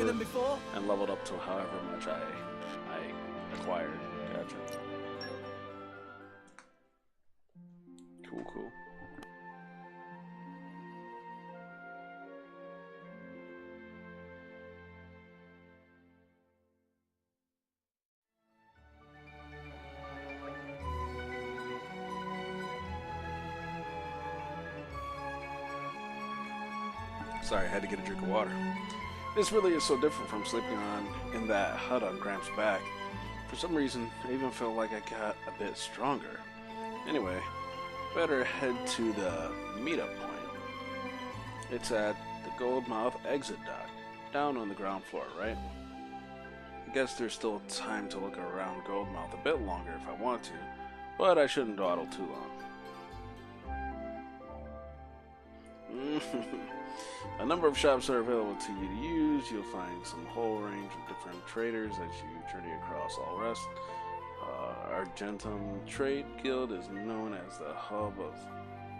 them before? and leveled up to however much I acquired. Gotcha. Cool, cool. Sorry, I had to get a drink of water. This really is so different from sleeping in that hut on Gramps' back. For some reason, I even felt like I got a bit stronger. Anyway, better head to the meetup point. It's at the Goldmouth exit dock, down on the ground floor, right? I guess there's still time to look around Goldmouth a bit longer if I want to, but I shouldn't dawdle too long. A number of shops are available to you to use. You'll find some whole range of different traders as you journey across All Rest. Argentum Trade Guild is known as the hub of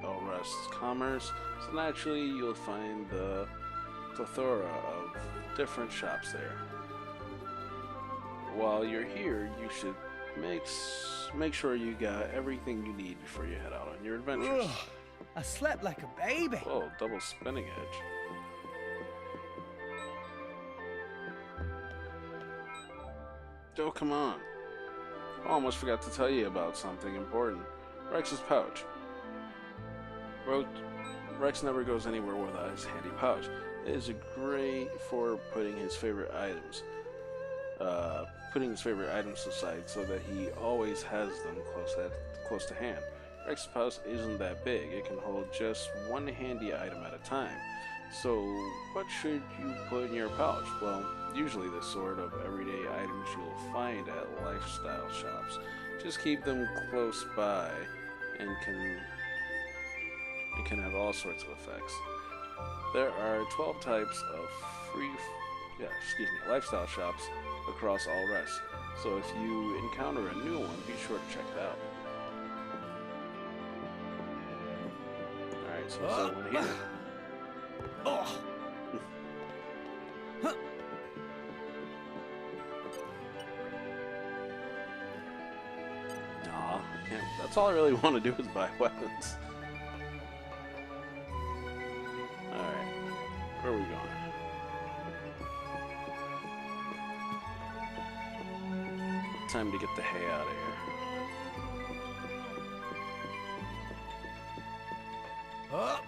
All Rest's commerce, so naturally you'll find the plethora of different shops there. While you're here, you should make sure you got everything you need before you head out on your adventures. Ugh, I slept like a baby. Whoa, double spinning edge. Oh, come on. I almost forgot to tell you about something important. Rex's pouch. Rex never goes anywhere without his handy pouch. It is great for putting his favorite items aside so that he always has them close to hand. Rex's pouch isn't that big. It can hold just one handy item at a time. So, what should you put in your pouch? Well, usually the sort of everyday items you'll find at lifestyle shops. Just keep them close by and can have all sorts of effects. There are 12 types of lifestyle shops across All Rest. So if you encounter a new one, be sure to check it out. Alright, so there's one here. Oh. Aw, that's all I really want to do is buy weapons. Alright, where are we going? Time to get the hay out of here. Up.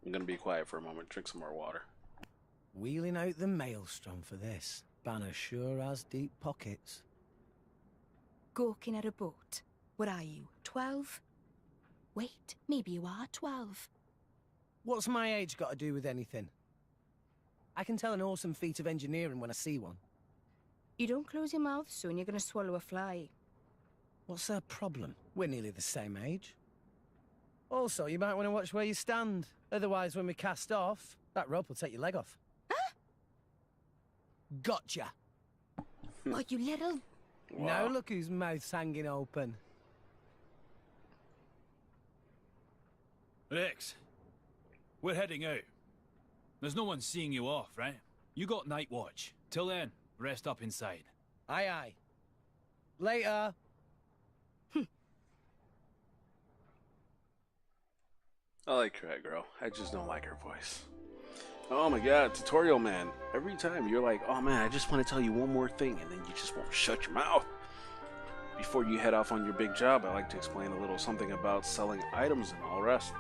I'm gonna be quiet for a moment, drink some more water. Wheeling out the maelstrom for this. Banner sure has deep pockets. Gawking at a boat. What are you, 12? Wait, maybe you are 12. What's my age got to do with anything? I can tell an awesome feat of engineering when I see one. You don't close your mouth soon, you're gonna swallow a fly. What's her problem? We're nearly the same age. Also, you might want to watch where you stand. Otherwise, when we cast off, that rope will take your leg off. Huh? Gotcha! Oh, you little... Wow. Now look whose mouth's hanging open. Rex, we're heading out. There's no one seeing you off, right? You got night watch. Till then, rest up inside. Aye, aye. Later. I like that girl. I just don't like her voice. Oh my god, tutorial man. Every time you're like, oh man, I just want to tell you one more thing, and then you just won't shut your mouth. Before you head off on your big job, I like to explain a little something about selling items and all rest.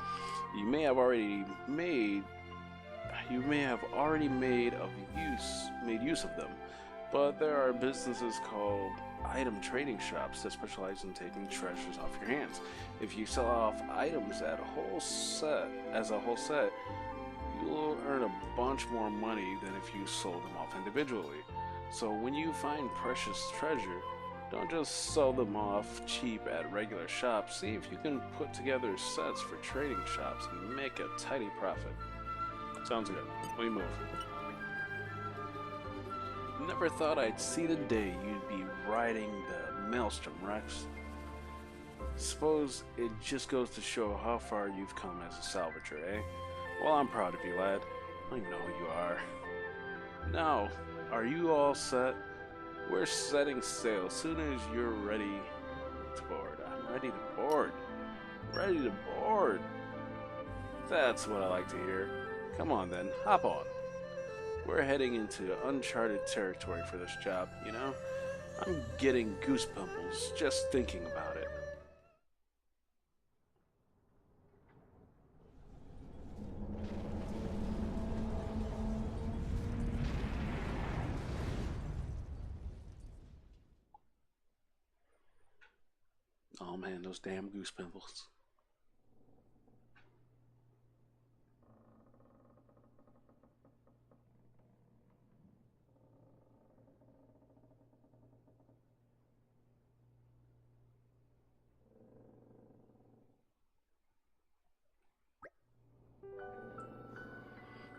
You may have already made use of them, but there are businesses called item trading shops that specialize in taking treasures off your hands. If you sell off items as a whole set, you'll earn a bunch more money than if you sold them off individually. So when you find precious treasure, don't just sell them off cheap at regular shops. See if you can put together sets for trading shops and make a tidy profit. Sounds good. We move. Never thought I'd see the day you'd be riding the Maelstrom, Rex. Suppose it just goes to show how far you've come as a salvager, eh? Well, I'm proud of you, lad. I don't even know who you are. Now, are you all set? We're setting sail as soon as you're ready to board. I'm ready to board. Ready to board. That's what I like to hear. Come on then, hop on. We're heading into uncharted territory for this job, you know? I'm getting goosebumps just thinking about it. Oh man, those damn goose pimples.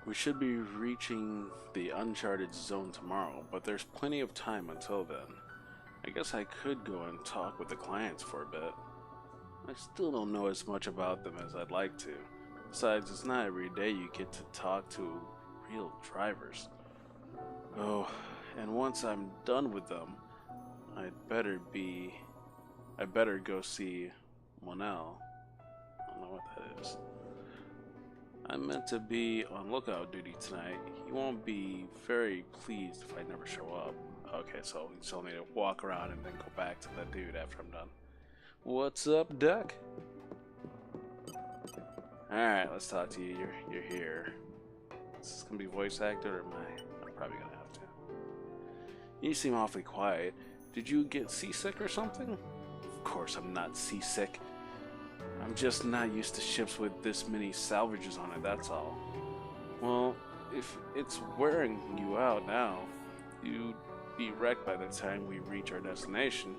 We should be reaching the uncharted zone tomorrow, but there's plenty of time until then. I guess I could go and talk with the clients for a bit. I still don't know as much about them as I'd like to. Besides, it's not every day you get to talk to real drivers. Oh, and once I'm done with them, I'd better go see Monel. I don't know what that is. I'm meant to be on lookout duty tonight. He won't be very pleased if I never show up. Okay, so he's telling me to walk around and then go back to that dude after I'm done. What's up, Duck? Alright, let's talk to you. You're here. Is this gonna be voice acted or am I'm probably gonna have to. You seem awfully quiet. Did you get seasick or something? Of course I'm not seasick. I'm just not used to ships with this many salvages on it, that's all. Well, if it's wearing you out now, you'd be wrecked by the time we reach our destination.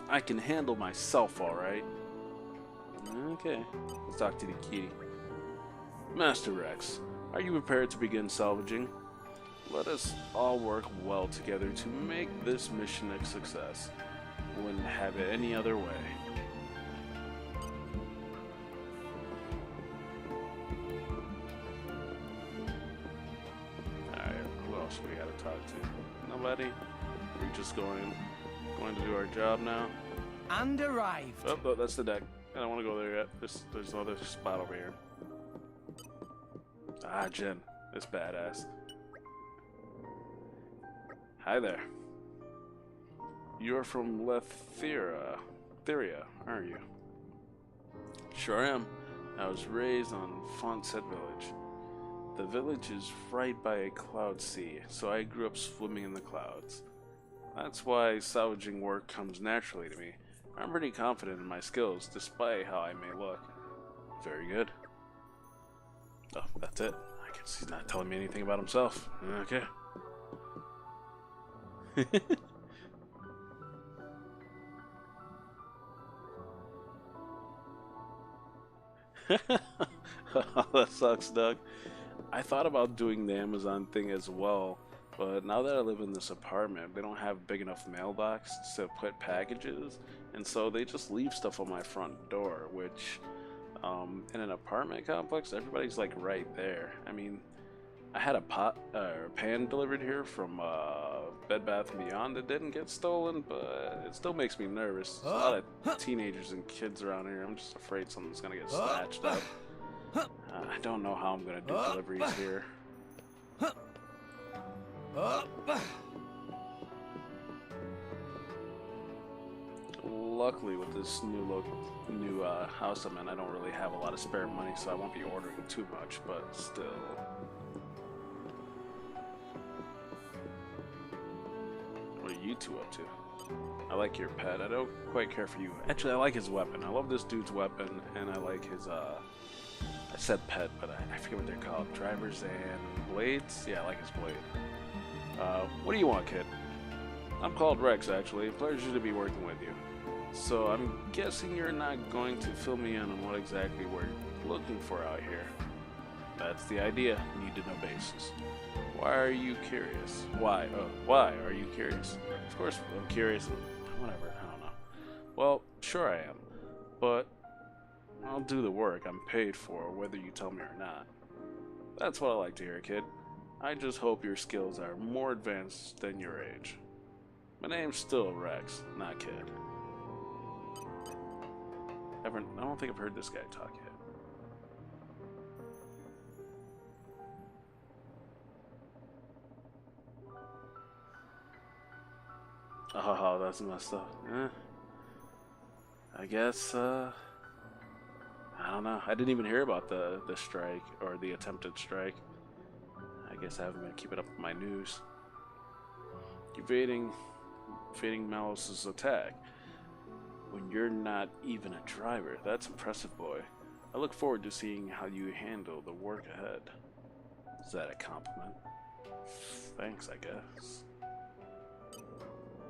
I can handle myself, alright? Okay, let's talk to the kitty. Master Rex, are you prepared to begin salvaging? Let us all work well together to make this mission a success. Wouldn't have it any other way. We gotta talk to nobody. We're just going to do our job now. And arrived. Oh, that's the deck. I don't want to go there yet. There's another spot over here. Ah, Jen, this badass. Hi there. You're from Theria, aren't you? Sure am. I was raised on Fonset Village. The village is right by a cloud sea, so I grew up swimming in the clouds. That's why salvaging work comes naturally to me. I'm pretty confident in my skills, despite how I may look. Very good. Oh, that's it. I guess he's not telling me anything about himself. Okay. Oh, that sucks, Doug. I thought about doing the Amazon thing as well, but now that I live in this apartment, they don't have big enough mailbox to put packages, and so they just leave stuff on my front door, which, in an apartment complex, everybody's like right there. I mean, I had a pan delivered here from Bed Bath & Beyond that didn't get stolen, but it still makes me nervous. There's a lot of teenagers and kids around here. I'm just afraid something's gonna get snatched up. I don't know how I'm gonna do deliveries here. Luckily, with this new house I'm in, I don't really have a lot of spare money, so I won't be ordering too much. But still, what are you two up to? I like your pet. I don't quite care for you. Actually, I like his weapon. I love this dude's weapon, and I like his I said pet, but I forget what they're called. Drivers and blades? Yeah, I like his blade. What do you want, kid? I'm called Rex, actually. Pleasure to be working with you. So I'm guessing you're not going to fill me in on what exactly we're looking for out here. That's the idea. Need to know basis. Why are you curious? Why are you curious? Of course I'm curious. Whatever, I don't know. Well, sure I am. But I'll do the work I'm paid for, whether you tell me or not. That's what I like to hear, kid. I just hope your skills are more advanced than your age. My name's still Rex, not Kid. I don't think I've heard this guy talk yet. Oh, that's messed up. I guess, I don't know. I didn't even hear about the strike, or the attempted strike. I guess I haven't been keeping up with my news. Evading Malice's attack when you're not even a driver. That's impressive, boy. I look forward to seeing how you handle the work ahead. Is that a compliment? Thanks, I guess.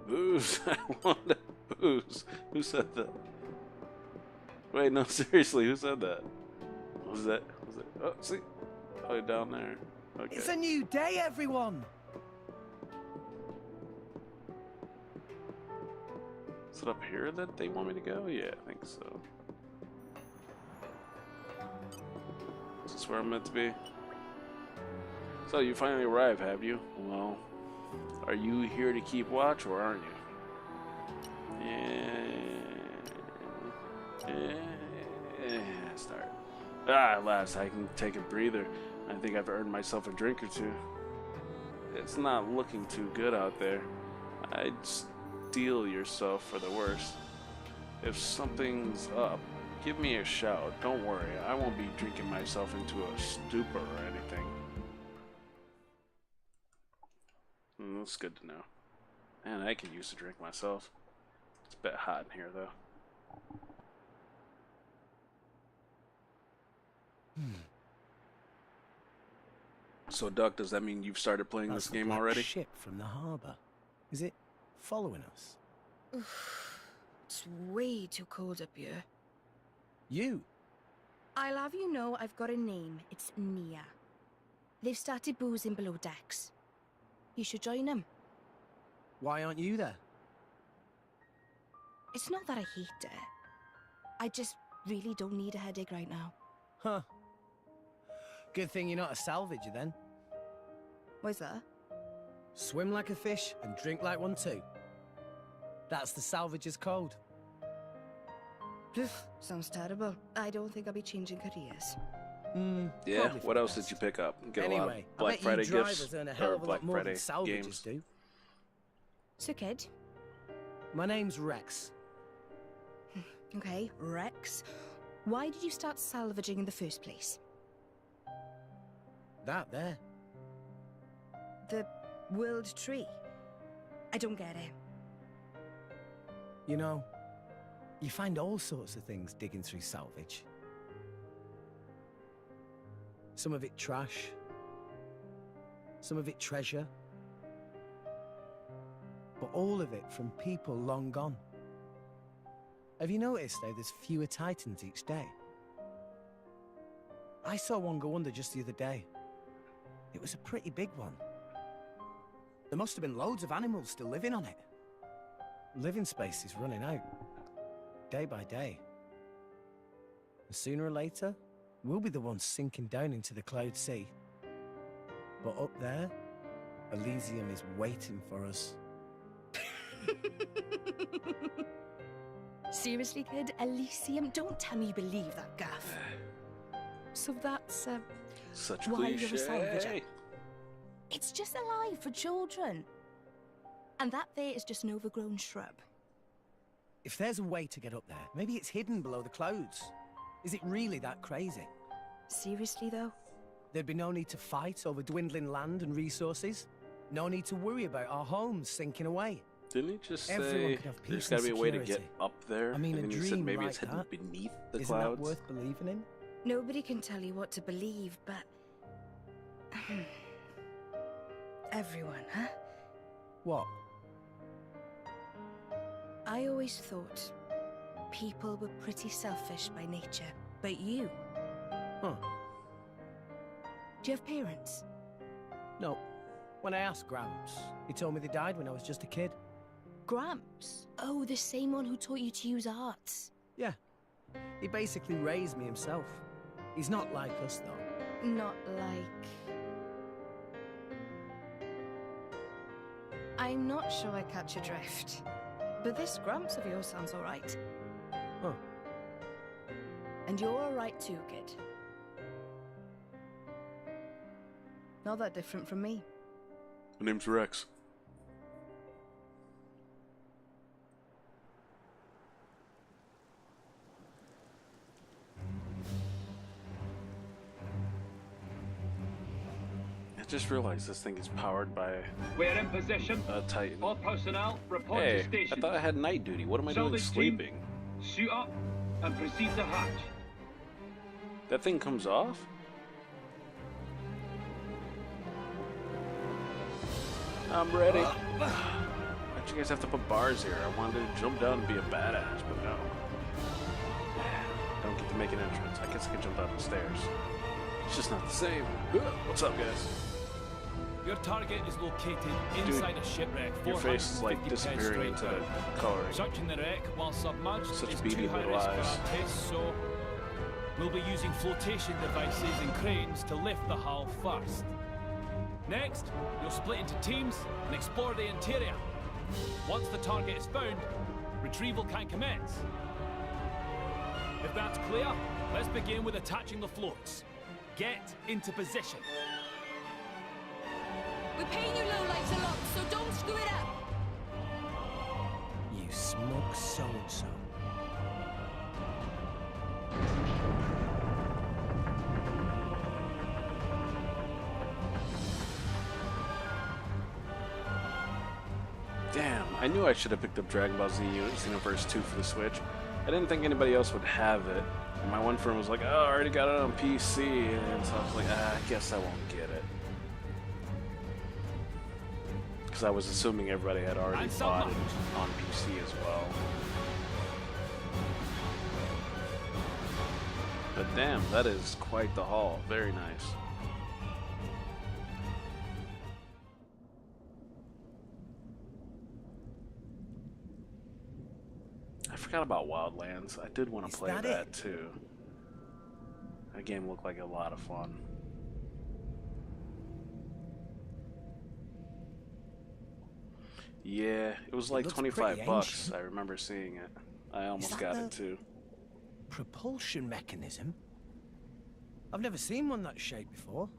Booze. I wanted booze. Who said that? Wait, no, seriously, who said that? Was that? Oh, see? Oh, down there. Okay. It's a new day, everyone! Is it up here that they want me to go? Yeah, I think so. Is this where I'm meant to be? So, you finally arrived, have you? Well, are you here to keep watch, or aren't you? Start. At last, I can take a breather. I think I've earned myself a drink or two. It's not looking too good out there. I'd steel yourself for the worst. If something's up, give me a shout. Don't worry, I won't be drinking myself into a stupor or anything. That's good to know. Man, I could use a drink myself. It's a bit hot in here, though. So, Duck, does that mean you've started playing this game already? Ship from the harbor. Is it following us? It's way too cold up here. You? I'll have you know I've got a name. It's Nia. They've started boozing below decks. You should join them. Why aren't you there? It's not that I hate it. I just really don't need a headache right now. Huh. Good thing you're not a salvager then. Why's that? Swim like a fish and drink like one too. That's the salvager's code. Sounds terrible. I don't think I'll be changing careers. Yeah, what else did you pick up? Get a lot of Black Friday gifts or Black Friday games? Do. So, kid? My name's Rex. Okay, Rex. Why did you start salvaging in the first place? That there. The world tree? I don't get it. You know, you find all sorts of things digging through salvage. Some of it trash. Some of it treasure. But all of it from people long gone. Have you noticed how there's fewer titans each day? I saw one go under just the other day. It was a pretty big one. There must have been loads of animals still living on it. Living space is running out. Day by day. And sooner or later, we'll be the ones sinking down into the cloud sea. But up there, Elysium is waiting for us. Seriously, kid? Elysium? Don't tell me you believe that gaff. So that's, Such why you're a salvager. cliche. It's just alive for children. And that there is just an overgrown shrub. If there's a way to get up there, maybe it's hidden below the clouds. Is it really that crazy? Seriously, though? There'd be no need to fight over dwindling land and resources. No need to worry about our homes sinking away. Didn't he just Everyone say could have there's peace gotta and be a way to get security. up there? I mean, and a then he said dream maybe like it's hidden that, beneath the Isn't clouds. that worth believing in? Nobody can tell you what to believe, but... everyone, huh? What? I always thought people were pretty selfish by nature, but you... Huh. Do you have parents? No. When I asked Gramps, he told me they died when I was just a kid. Gramps? Oh, the same one who taught you to use arts. Yeah. He basically raised me himself. He's not like us, though. Not like... I'm not sure I catch your drift. But this Gramps of yours sounds alright. Huh. And you're alright too, kid. Not that different from me. My name's Rex. I just realized this thing is powered by We're in position. a Titan. All personnel report Hey, to station. I thought I had night duty. What am I doing Salvage team, sleeping? suit up and proceed to hatch. That thing comes off? I'm ready. Why'd you guys have to put bars here? I wanted to jump down and be a badass, but no. Don't get to make an entrance. I guess I could jump down the stairs. It's just not the same. What's up, guys? Your target is located inside a shipwreck. Your face is like 450 disappearing straight into down. coloring. Searching the wreck while submerged Such is beady too high little risk for eyes. our tests, so we'll be using flotation devices and cranes to lift the hull first. Next, you'll split into teams and explore the interior. Once the target is found, retrieval can commence. If that's clear, let's begin with attaching the floats. Get into position. We're paying you lowlifes a lot, so don't screw it up. You smug so-and-so. Damn, I knew I should have picked up Dragon Ball Z Xenoverse 2 for the Switch. I didn't think anybody else would have it. And my one friend was like, oh, I already got it on PC. And so I was like, I guess I won't get it. Because I was assuming everybody had already And bought it submerged. on PC as well. But damn, that is quite the haul. Very nice. I forgot about Wildlands. I did want to Is play that that it? too. That game looked like a lot of fun. Yeah, it was like looks 25 pretty bucks. ancient. I remember seeing it. I almost that got the- it too. Propulsion mechanism? I've never seen one that shape before.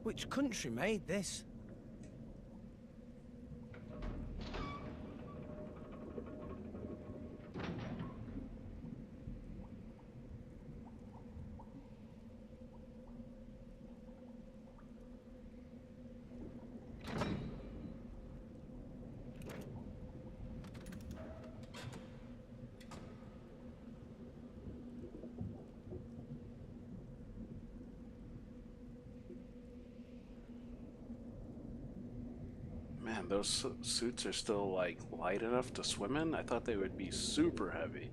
Which country made this? Man, those suits are still like light enough to swim in? I thought they would be super heavy.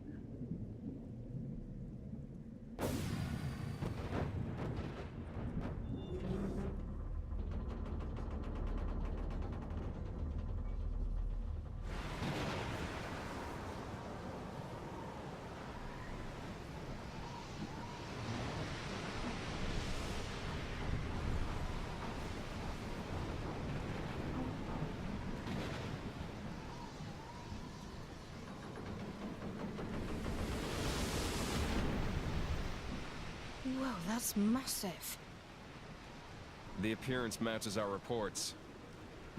Whoa, that's massive. The appearance matches our reports,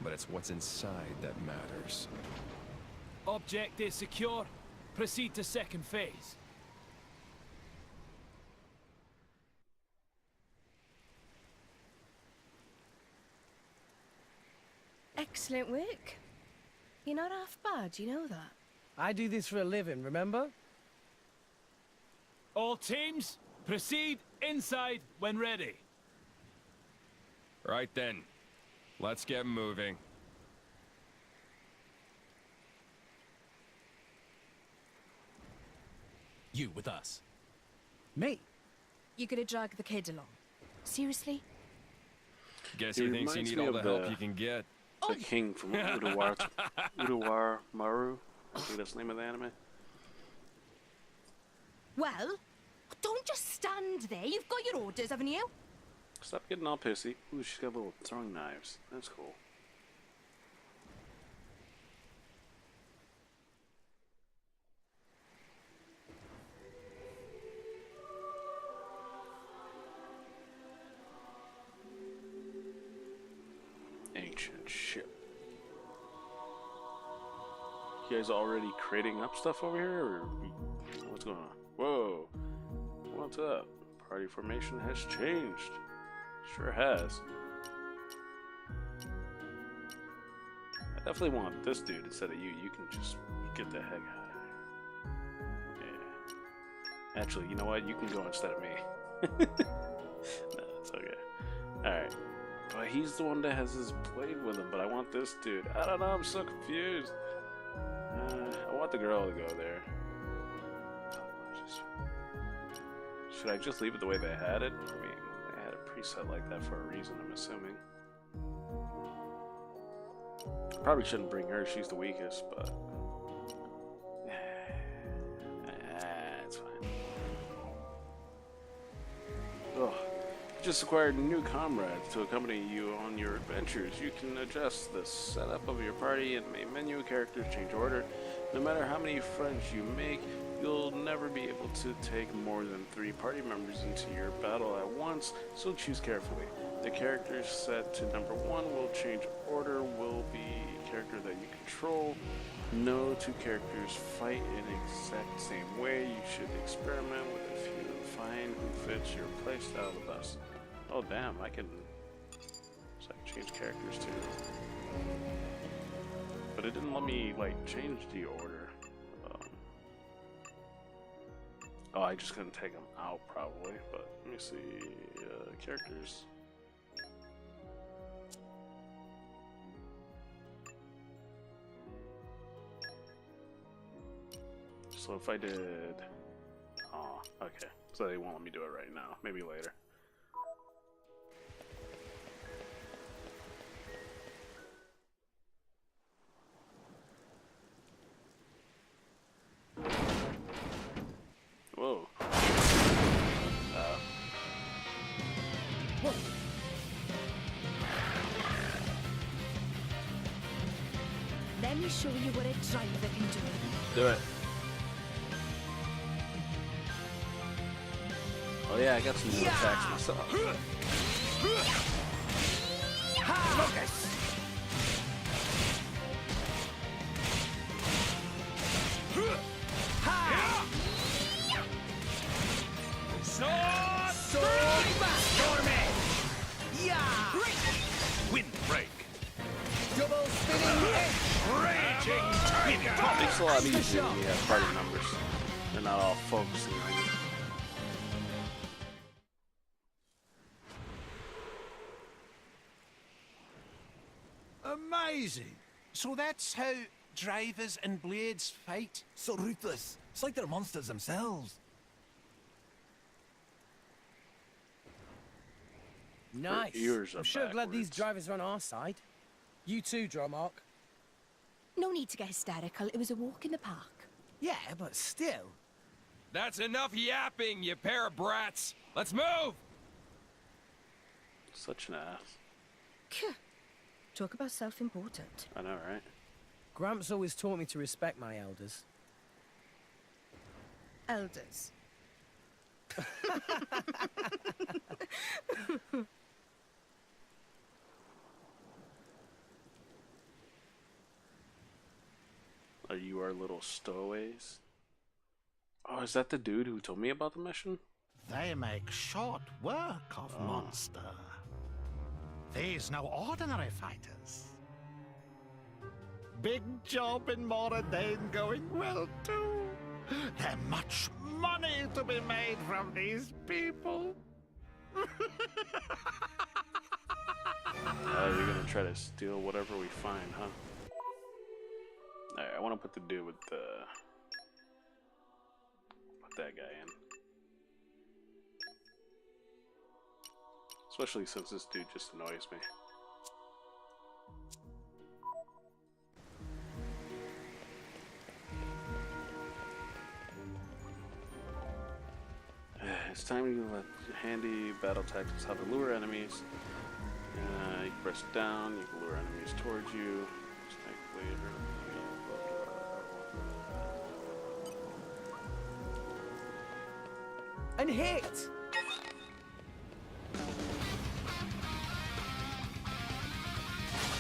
but it's what's inside that matters. Object is secure. Proceed to second phase. Excellent work. You're not half bad, you know that. I do this for a living, remember? All teams, proceed inside when ready. Right then, let's get moving. You with us. Me? You're gonna drag the kid along. Seriously? Guess He he thinks you reminds need me all the of help the- you can get. The king from Udawar Maru. I think that's the name of the anime. Well, don't just stand there. You've got your orders, haven't you? Stop getting all pissy. Ooh, she's got little throwing knives. That's cool. Ancient ship. You guys already creating up stuff over here, or what's going on? Whoa, what's up? Party formation has changed. Sure has. I definitely want this dude instead of you. You can just get the heck out of here. Yeah. Actually, you know what? You can go instead of me. No, it's okay. Alright. But he's the one that has his blade with him, but I want this dude. I don't know, I'm so confused. I want the girl to go there. Should I just leave it the way they had it? I mean, they had a preset like that for a reason, I'm assuming. Probably shouldn't bring her, she's the weakest, but... it's fine. Ugh. You just acquired new comrades to accompany you on your adventures. You can adjust the setup of your party and main menu. Characters change order. No matter how many friends you make, you'll never be able to take more than 3 party members into your battle at once, so choose carefully. The characters set to number 1 will change order, will be a character that you control. No 2 characters fight in exact same way. You should experiment with a few and find who fits your playstyle the best. Oh damn, so I can change characters too. But it didn't let me like change the order. Oh, I just couldn't take them out probably, but let me see, characters. So if I did, oh, okay, so they won't let me do it right now, maybe later. Whoa. Whoa. Let me show you what a driver can do. Do it. Oh yeah, I got some new attacks myself. Focus. Double spinning raging tiger. It makes it a lot easier when you have party members. They're not all focusing on you. Amazing. So that's how drivers and blades fight? So ruthless. It's like they're monsters themselves. Nice. Ears are I'm sure glad these backwards. drivers are on our side. You too, Dromark. No need to get hysterical. It was a walk in the park. Yeah, but still. That's enough yapping, you pair of brats. Let's move! Such an ass. Phew. Talk about self-important. I know, right? Gramps always taught me to respect my elders. Elders. Are you our little stowaways? Oh, is that the dude who told me about the mission? They make short work of monster. These no ordinary fighters. Big job in Moradane going well too. There's much money to be made from these people. You're gonna try to steal whatever we find, huh? Alright, I want to put the dude with the... Put that guy in. Especially since this dude just annoys me. It's time you let handy battle tactics how to lure enemies. You can press down, you can lure enemies towards you. And hit!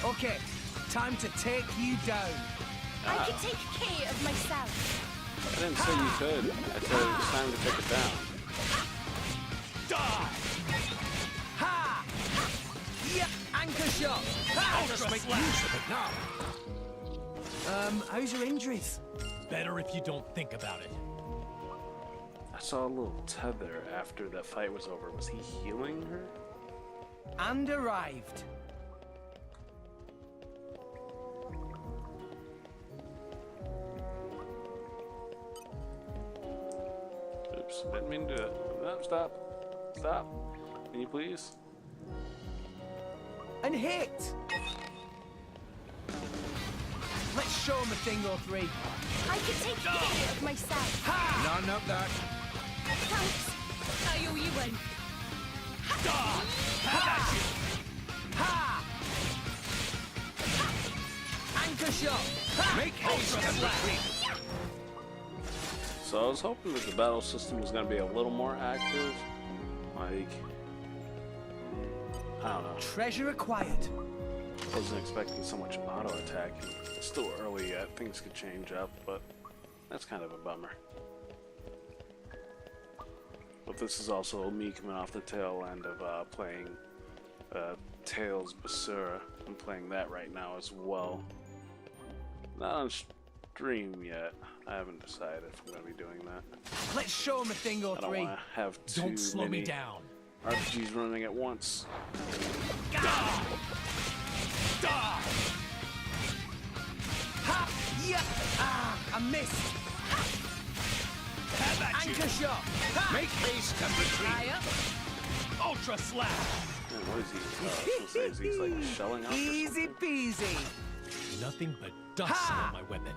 Okay, time to take you down. I can take care of myself. I didn't say you could. I said it was time to take it down. Die! Ha! Yep, anchor shot! Ha! Just make use of it now. How's your injuries? Better if you don't think about it. I saw a little tether after that fight was over. Was he healing her? And arrived. Oops, didn't mean to do it. No, stop. Stop. Can you please? And hit! Let's show him a thing or three. I can take care of myself. Ha! None of that. Thanks. I owe you one. Ha! Ha! Anchor shot! Ha! Make haste and retreat. So I was hoping that the battle system was going to be a little more active. Like, I don't know. Treasure acquired. Wasn't expecting so much auto attack. It's still early yet. Things could change up, but that's kind of a bummer. But this is also me coming off the tail end of playing Tales Basura. I'm playing that right now as well. Not on stream yet. I haven't decided if I'm going to be doing that. Let's show him a thing or I don't three. want to have too Don't slow me many down. RPGs running at once. Die! Die! Ha! Yeah! Ah! I missed. Have at Anchor you. shot! Ha! Make haste and retreat. Fire. Ultra slash. Man, what is he? Is he like shelling out or Easy something? peasy. Nothing but dust Ha! on my weapon.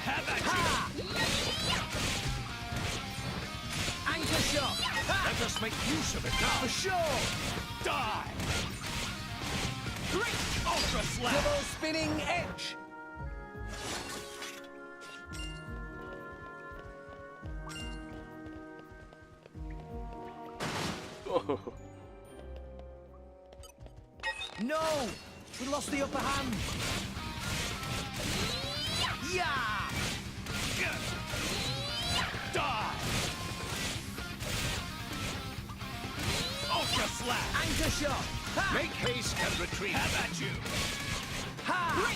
Have at Ha! Anchor shot! you. Ha! Let us make use of it For now. sure! Die! Great ultra slash. Double spinning edge! Oh, No! We lost the upper hand! Yeah! Die! Ultra slash. Anchor shot! Ha! Make haste and retreat. Have at you. Ha!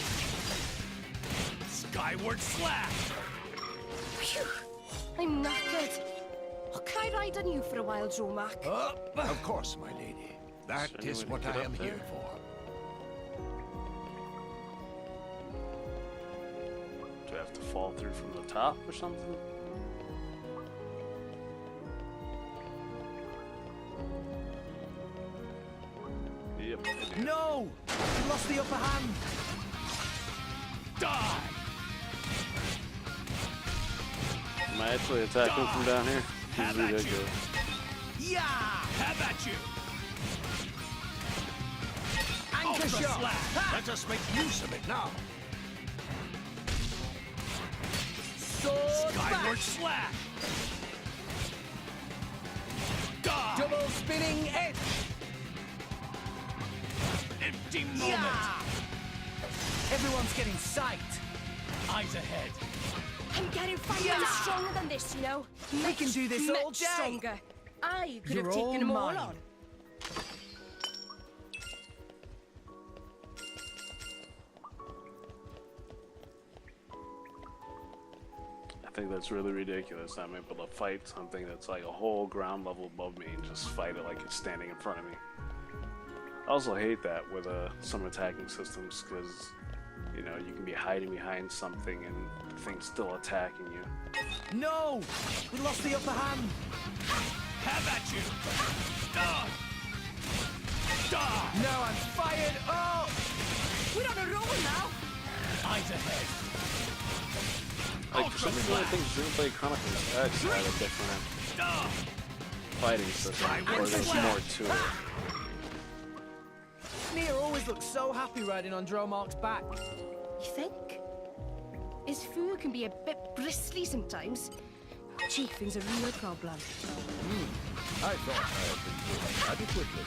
Skyward slash. Phew. I'm knackered. Oh, can I ride on you for a while, Jomac? Of course, my lady. That Is there is any way what to I get am up here there? for. do I have to fall through from the top or something? Yep, I do. No! We lost the upper hand! Die! Am I actually attacking from down here? Have This at is you. ridiculous. Yeah! Have at you. Anchor Ultra shot! slash. Ha! Let us make use of it now. Sword Skyward bash! slash. Die! Double spinning edge! Empty moment. Yeah! Everyone's getting sight! Eyes ahead. I'm getting fired Yeah. stronger than this, you know. We can do this all much day. stronger. I could You're have taken all them all mine. on. I think that's really ridiculous. I'm able to fight something that's like a whole ground level above me and just fight it like it's standing in front of me. I also hate that with some attacking systems because, you know, you can be hiding behind something and the thing's still attacking you. No! We lost the upper hand! Have at you. Die! Die! Now I'm fired up! We're on a roll now. Eyes ahead. Like, for some reason, I think Xenoblade Chronicles X had a different fighting system, or there's more to it. Nia always looks so happy riding on Dromark's back. You think? His fur can be a bit bristly sometimes. Chafing's a real problem. I thought I had been doing adequately.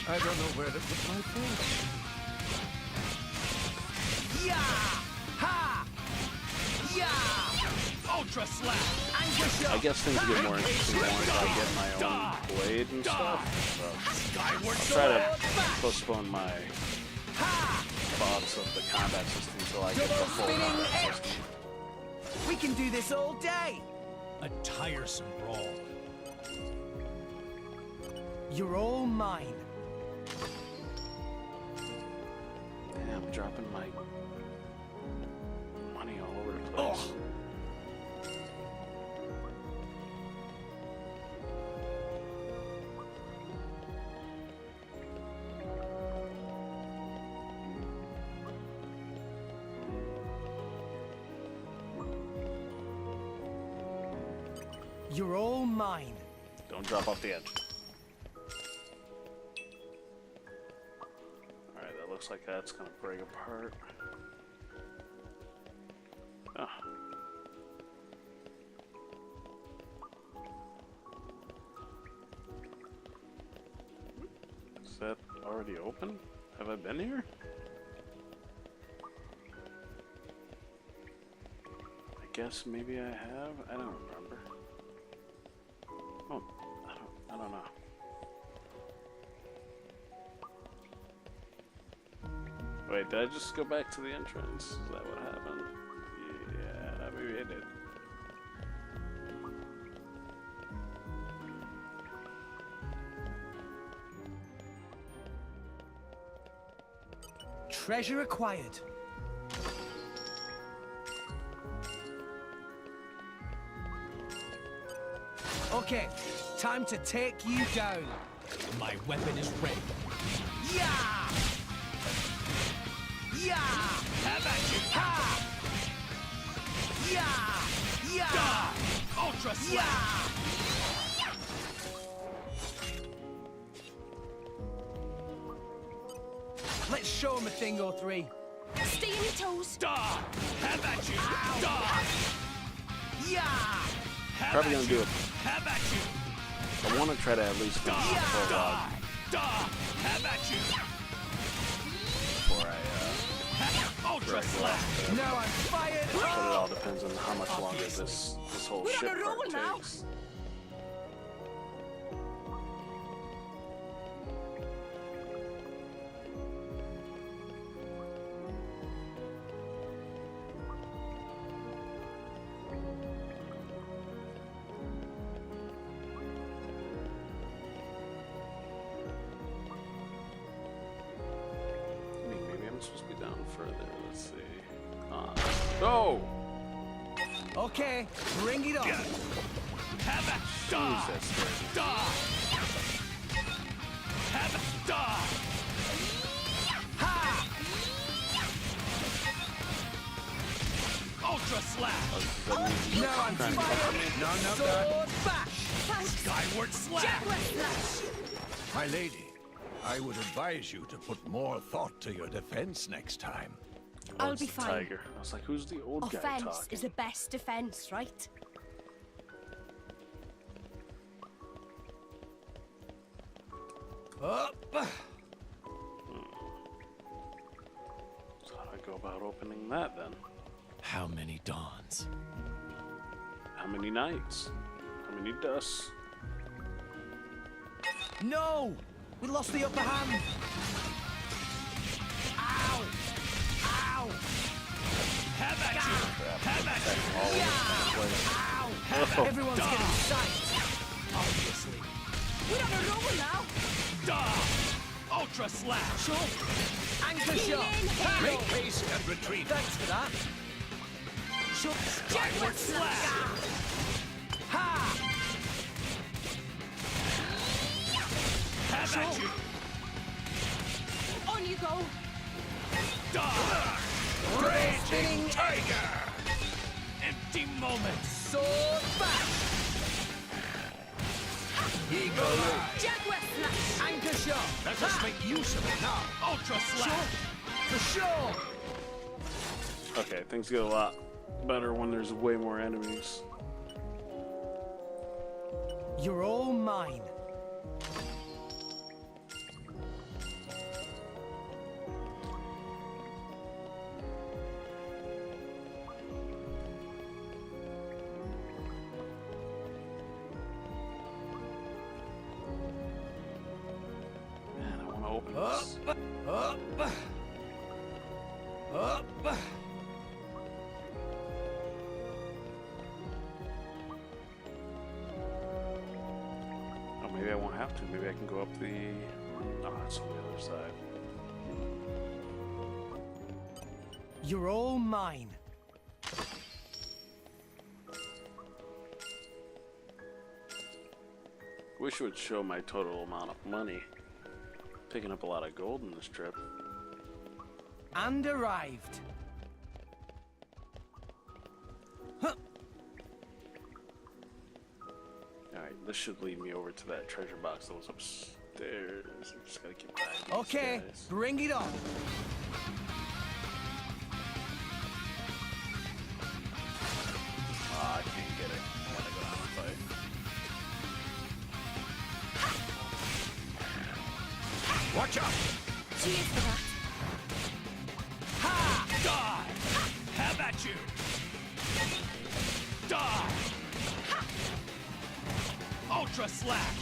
I don't know where to put my foot. Yeah! Ha! Yeah! Ultra slap! I guess things get more interesting once I get my own blade and stuff. So I'll try to postpone my thoughts of the combat system until I get the full combat system. We can do this all day! A tiresome brawl. You're all mine. Yeah, I'm dropping my money all over the place. You're all mine. Don't drop off the edge. Alright, that looks like that's gonna break apart. Ah. Is that already open? Have I been here? I guess maybe I have. I don't remember. Oh, I don't know. Wait, did I just go back to the entrance? Is that what happened? Yeah, maybe I did. Treasure acquired. Okay, time to take you down. My weapon is ready. Yeah! Yeah! Have at you! Ha! Yeah! Yeah! Ultra slap! Yeah! Let's show him a thing or three. Stay on your toes. Have at you! Yeah! Probably gonna do it. Have at you! I want to try to at least finish the prologue Have at you! before I Ultra slap! Now I'm fired but it up! all depends on how much longer this whole We're on ship a roll part now. takes. Maybe I'm supposed to be down further. Let's see. No! Okay, bring it on. Have at Jeez, that's scary. Have at Ha! Ultra slap! Now I'm fired! No, Sword bash! Thanks. Skyward slap! Jaguar slash. My lady, I would advise you to put more thought to your defense next time. I'll It's be the fine. Tiger. I was like, who's the old guy Offense talking? is the best defense, right? Up! So how do I go about opening that then? How many dawns? How many nights? How many dusts? No! We lost the upper hand! Ow! Ow! Have at you! Have at you! Ow! Everyone's getting sight! Obviously. We're on a roll now. Ultra slap! Sure! Anchor shot! Healing Make halo. haste and retreat. Thanks for that! Sure! Jaguar slash. Ha! Have at you! On you go. Spinning Tiger! Empty moment. Sword bash! Eagle Eye! Jaguar slash! Anchor shot! Let us make use of it now. Ultra slash. For sure! Okay, things get a lot better when there's way more enemies. You're all mine. Man, I want to open this. Up! Up! Oh, maybe I won't have to. Maybe I can go up the... Oh, it's on the other side. You're all mine. Wish it would show my total amount of money. Picking up a lot of gold in this trip. And arrived. Huh. Alright, this should lead me over to that treasure box that was upstairs. I just gotta keep buying these Okay, guys. bring it on. Ah, I can't get it. I gotta go down and fight. Watch out. Cheers for that. Ha! Die. Have at you. Die. Ultra slash.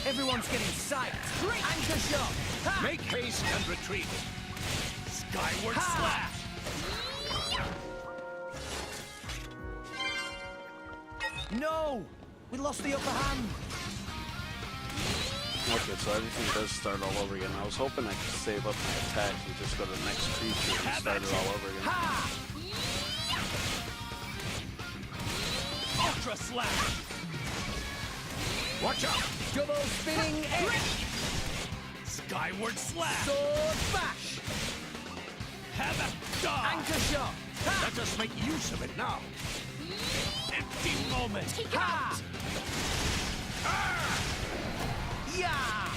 Everyone's getting psyched. Anchor shot. Ha! Make haste and retreat. Skyward slash. No! We lost the upper hand. Okay, so everything does start all over again. I was hoping I could save up my attack and just go to the next creature and start it all over again. Ha! Ultra slash. Watch out. Double spinning edge. Skyward slash. Sword bash. Have a die. Anchor shot. Ha! Let us make use of it now. Empty moment. Take it Ha! out! Yeah!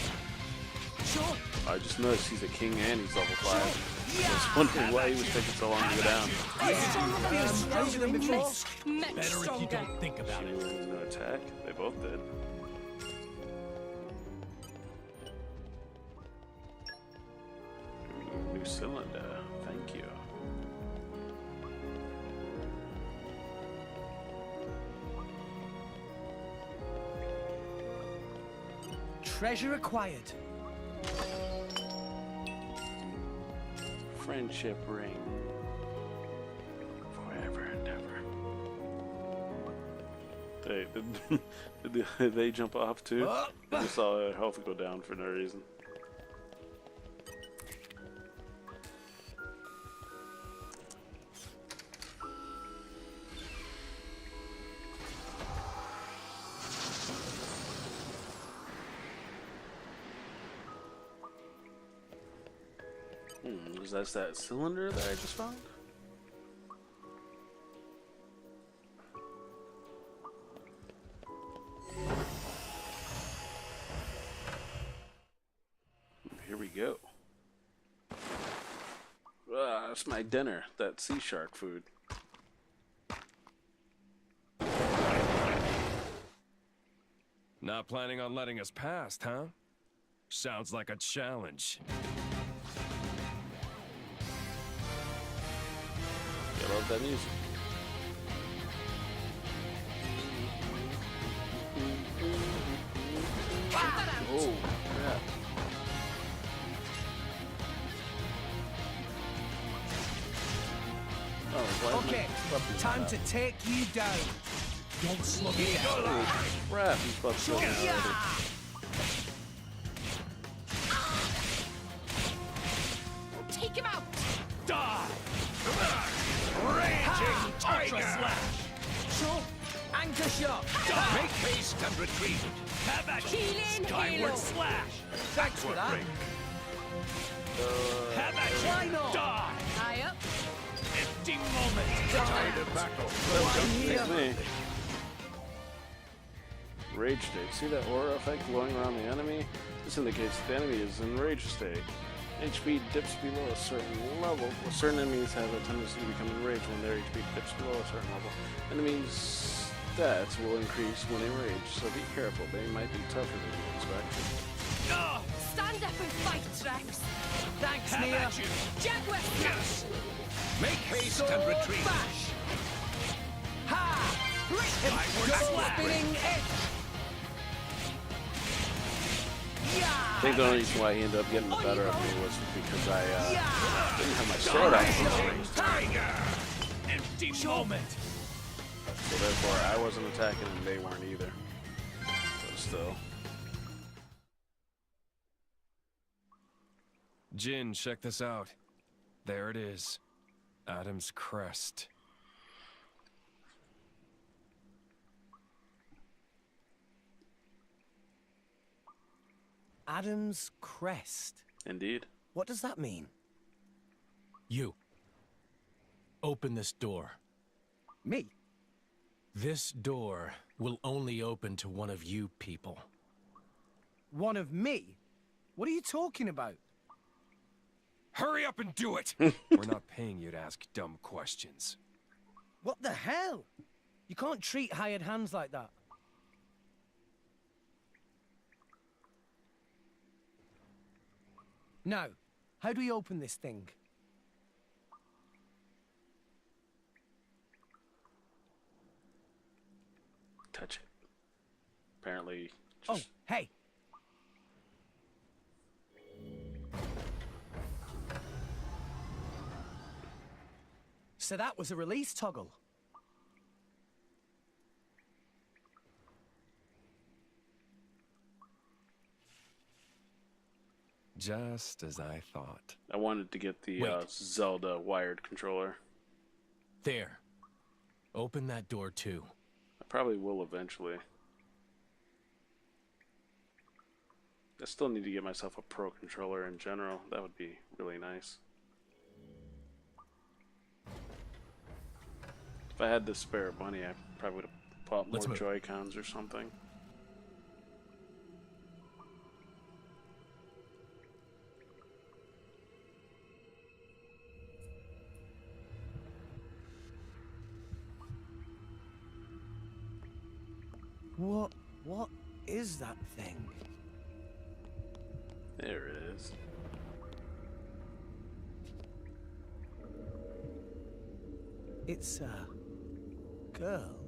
Sure. I just noticed he's a king and he's level 5. I Yeah! was wondering why he was taking so long to go down. Feels stronger than before. Much Better if you stronger. don't think about She it. was no attack. They both did. New cylinder. Thank you. Treasure acquired. Friendship ring. Forever and ever. Did they jump off too? I just saw their health go down for no reason. Was that cylinder that I just found? Here we go. That's my dinner, that sea shark food. Not planning on letting us past, huh? Sounds like a challenge. I love that music. Oh, crap. Oh, why am I Okay, fucking time that to up? take you down. Don't slow me Yeah. down. Crap, he's fucking Sure, already. yeah! Take him out! Die. Raging ultra slash. Sure. Anchor shot. Make haste and retreat. Have at you. Healing Skyward halo. slash. Thanks for that. Have at you. Why not? Die. High up. Empty Empty moment. Tide of battle. Thanks me. Rage state. See that aura effect glowing around the enemy? This indicates the enemy is in rage state. HP dips below a certain level. Well, certain enemies have a tendency to become enraged when their HP dips below a certain level. Enemies' stats will increase when they rage, so be careful. They might be tougher than you expect. Stand up and fight, Rex. Thanks, Nia. Jaguar smash. Make haste and retreat. Bash. Ha! Go spinning edge. I think the only reason why he ended up getting the better of me was because I didn't have my sword out. Tiger! Empty moment. So therefore, I wasn't attacking and they weren't either. But still. Jin, check this out. There it is. Adam's crest. Adam's crest. Indeed. What does that mean? You. Open this door. Me? This door will only open to one of you people. One of me? What are you talking about? Hurry up and do it! We're not paying you to ask dumb questions. What the hell? You can't treat hired hands like that. Now, how do we open this thing? Touch it. Apparently. Oh, Just... hey! So that was a release toggle. Just as I thought. I wanted to get the Wait. Zelda wired controller. There. Open that door too. I probably will eventually. I still need to get myself a pro controller in general. That would be really nice. If I had the spare money, I probably would have bought Let's more move. Joy-Cons or something. What is that thing? There it is. It's a girl.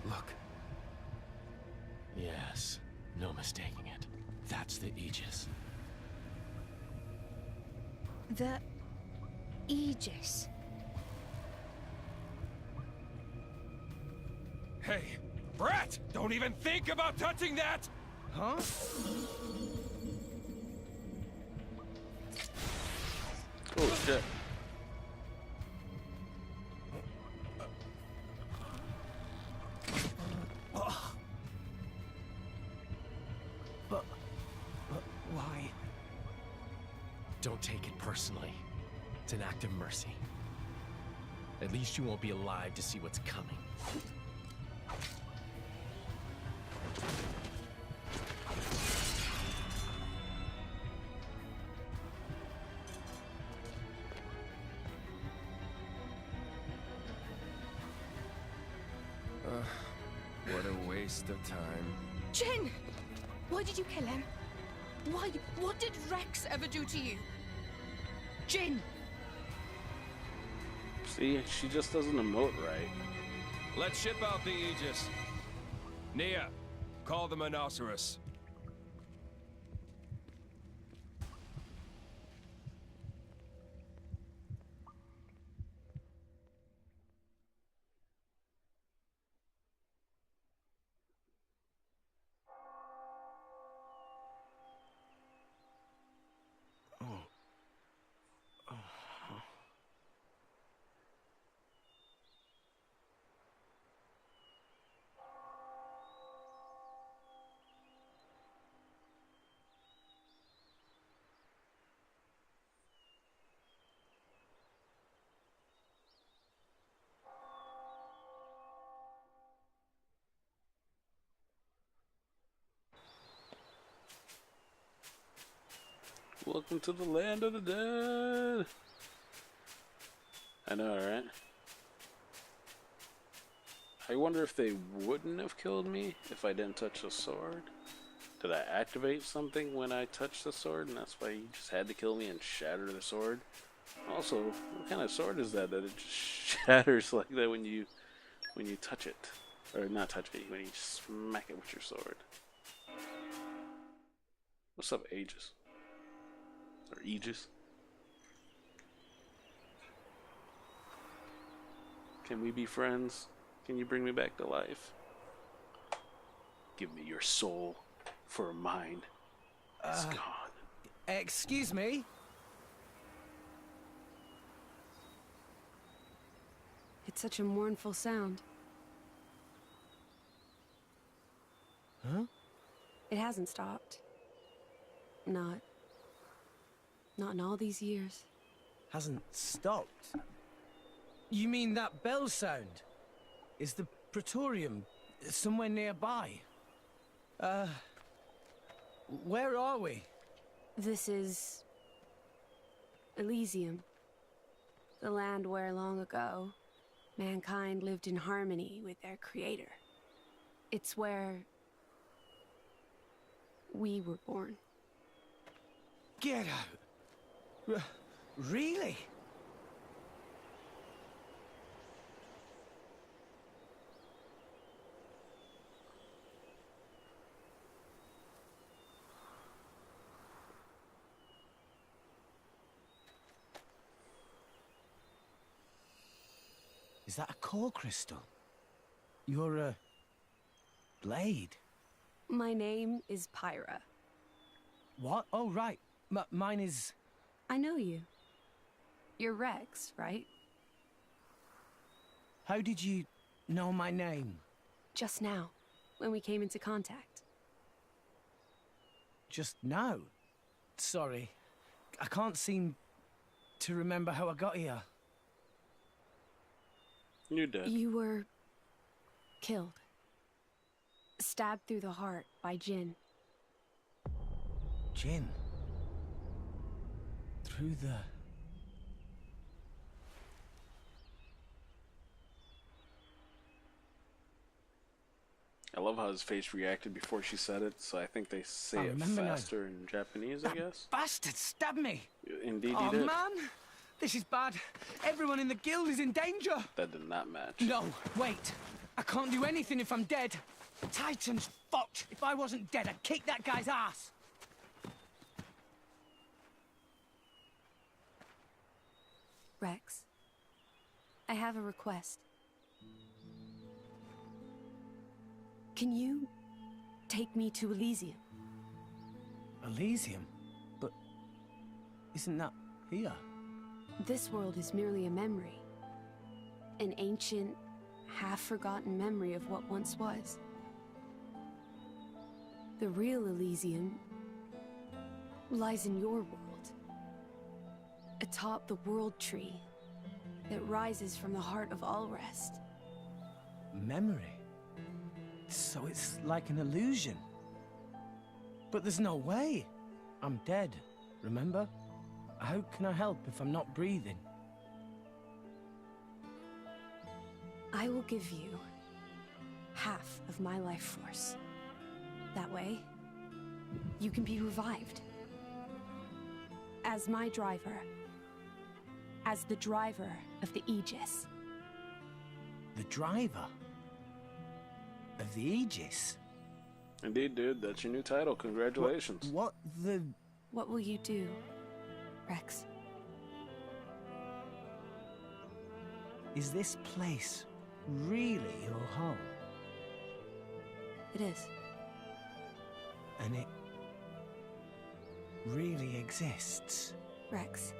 Look. Yes, no mistaking it. That's the Aegis. The Aegis. Hey, Brett! Don't even think about touching that! Huh? Oh shit. But why? Don't take it personally. It's an act of mercy. At least you won't be alive to see what's coming. What a waste of time. Jin! Why did you kill him? Why? What did Rex ever do to you? Jin! See, she just doesn't emote right. Let's ship out the Aegis. Nia, call the Monoceros. Welcome to the land of the dead. I know, right? I wonder if they wouldn't have killed me if I didn't touch the sword. Did I activate something when I touched the sword, and that's why you just had to kill me and shatter the sword? Also, what kind of sword is that it just shatters like that when you touch it? Or not touch it, when you smack it with your sword. What's up, Aegis? Or Aegis? Can we be friends? Can you bring me back to life? Give me your soul, for mine is gone. Excuse me? It's such a mournful sound. Huh? It hasn't stopped. Not in all these years. Hasn't stopped? You mean that bell sound? Is the Praetorium somewhere nearby? Where are we? This is Elysium. The land where long ago, mankind lived in harmony with their creator. It's where we were born. Get out! Really? Is that a core crystal? You're a blade. My name is Pyra. What? Oh, right. Mine is... I know you. You're Rex, right? How did you know my name? Just now, when we came into contact. Just now? Sorry. I can't seem to remember how I got here. You're dead. You were killed. Stabbed through the heart by Jinn. Jinn? Through the... I love how his face reacted before she said it, so I think they say I it remember now. faster in Japanese, I guess. Bastard stabbed me! Indeed Oh, he did. man! This is bad. Everyone in the guild is in danger! That did not match. No, wait. I can't do anything if I'm dead. Titan's fucked. If I wasn't dead, I'd kick that guy's ass. Rex, I have a request. Can you take me to Elysium? Elysium? But isn't that here? This world is merely a memory. An ancient, half-forgotten memory of what once was. The real Elysium lies in your world. Atop the world tree that rises from the heart of all rest. Memory? So it's like an illusion. But there's no way. I'm dead, remember? How can I help if I'm not breathing? I will give you half of my life force. That way, you can be revived. As my driver. As the driver of the Aegis. The driver? Of the Aegis? Indeed, dude. That's your new title. Congratulations. What the... What will you do, Rex? Is this place really your home? It is. And it really exists? Rex,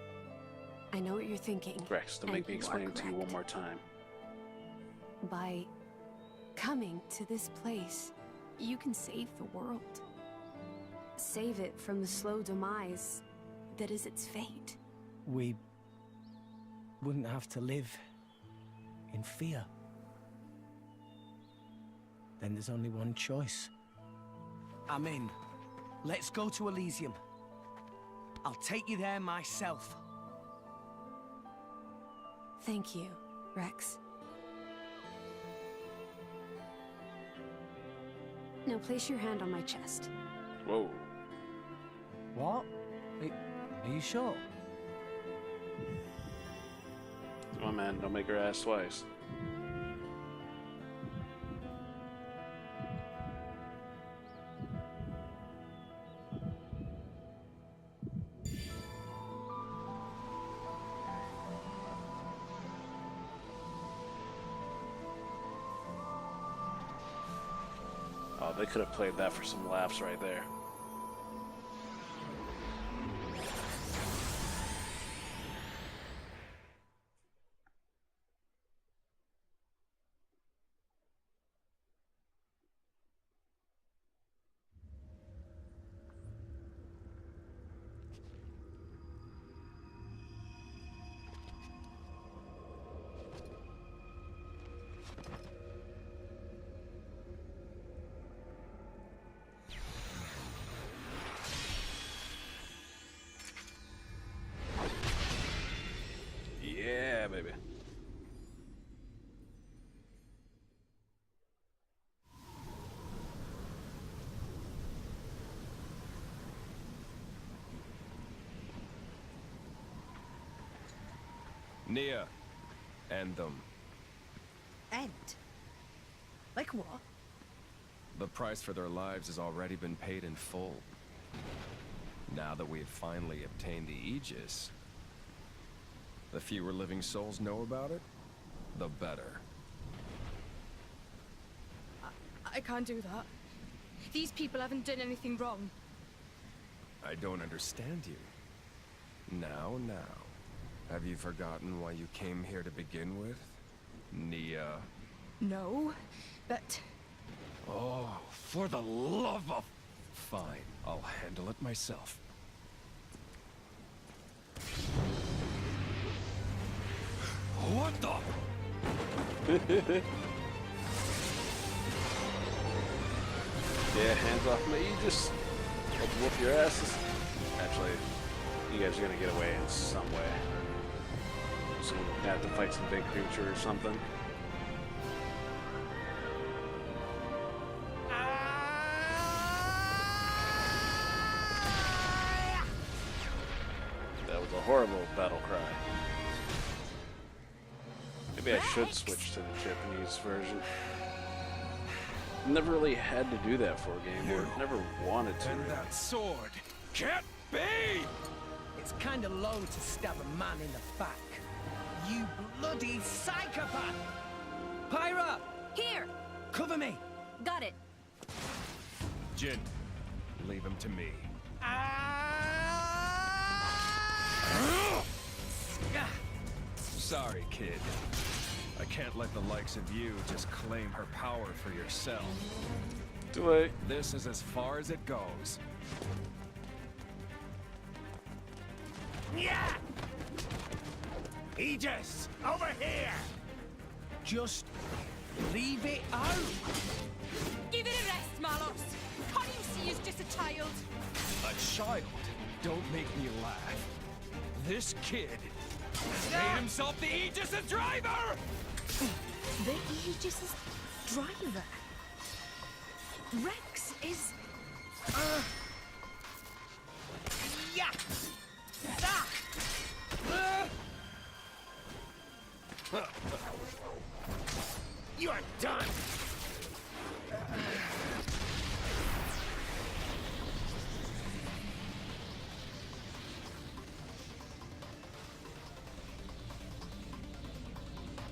I know what you're thinking. Rex, don't make me explain it to you one more time. By coming to this place, you can save the world. Save it from the slow demise that is its fate. We wouldn't have to live in fear. Then there's only one choice. I'm in. Let's go to Elysium. I'll take you there myself. Thank you, Rex. Now place your hand on my chest. Whoa. What? Are you sure? Come on, man. Don't make her ask twice. Oh, they could have played that for some laughs right there. Yeah, baby. Nia, end them. End? Like what? The price for their lives has already been paid in full. Now that we have finally obtained the Aegis, the fewer living souls know about it, the better. I can't do that. These people haven't done anything wrong. I don't understand you. Now. Have you forgotten why you came here to begin with? Nia? No, but... Oh, for the love of... Fine, I'll handle it myself. What the? Yeah, hands off me. You just whoop your asses. Actually, you guys are gonna get away in some way. So we're gonna have to fight some big creature or something. That was a horrible battle cry. Maybe I should switch to the Japanese version. Never really had to do that for a game, or never wanted to. And that sword can't be! It's kinda low to stab a man in the back. You bloody psychopath! Pyra! Here! Cover me! Got it. Jin, leave him to me. Sorry, kid. I can't let the likes of you just claim her power for yourself. Too late. This is as far as it goes. Yeah! Aegis! Over here! Just leave it out! Give it a rest, Malos. Can't you see he's just a child? A child? Don't make me laugh. This kid has made himself the Aegis' driver! The Aegis' driver? Rex is... Yeah! You're done!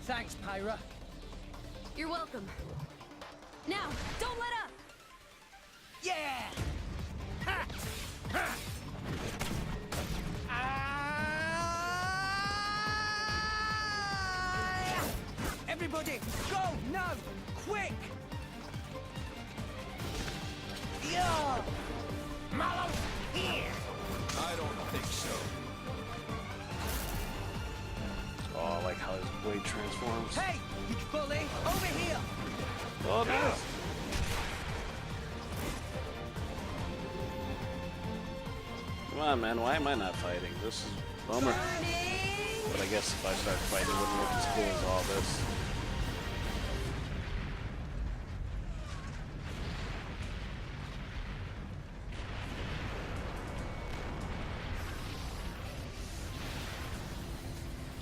Thanks, Pyra. You're welcome. Now, don't let up! Yeah! Ha! Ha! Everybody, go now! Quick! Yeah! Mallow, here! I don't think so. Oh, I like how his blade transforms. Hey, you bully, over here! Oh, nice. Come on, man. Why am I not fighting? This is a bummer. But I guess if I start fighting, it wouldn't look as cool as all this.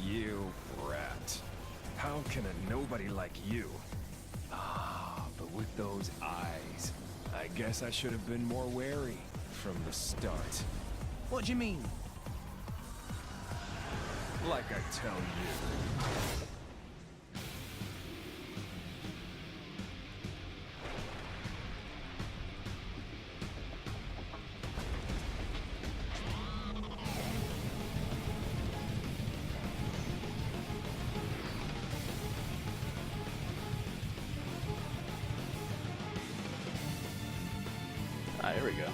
You rat. How can a nobody like you? Ah, but with those eyes, I guess I should have been more wary from the start. What do you mean? Like I tell you. Ah, here we go.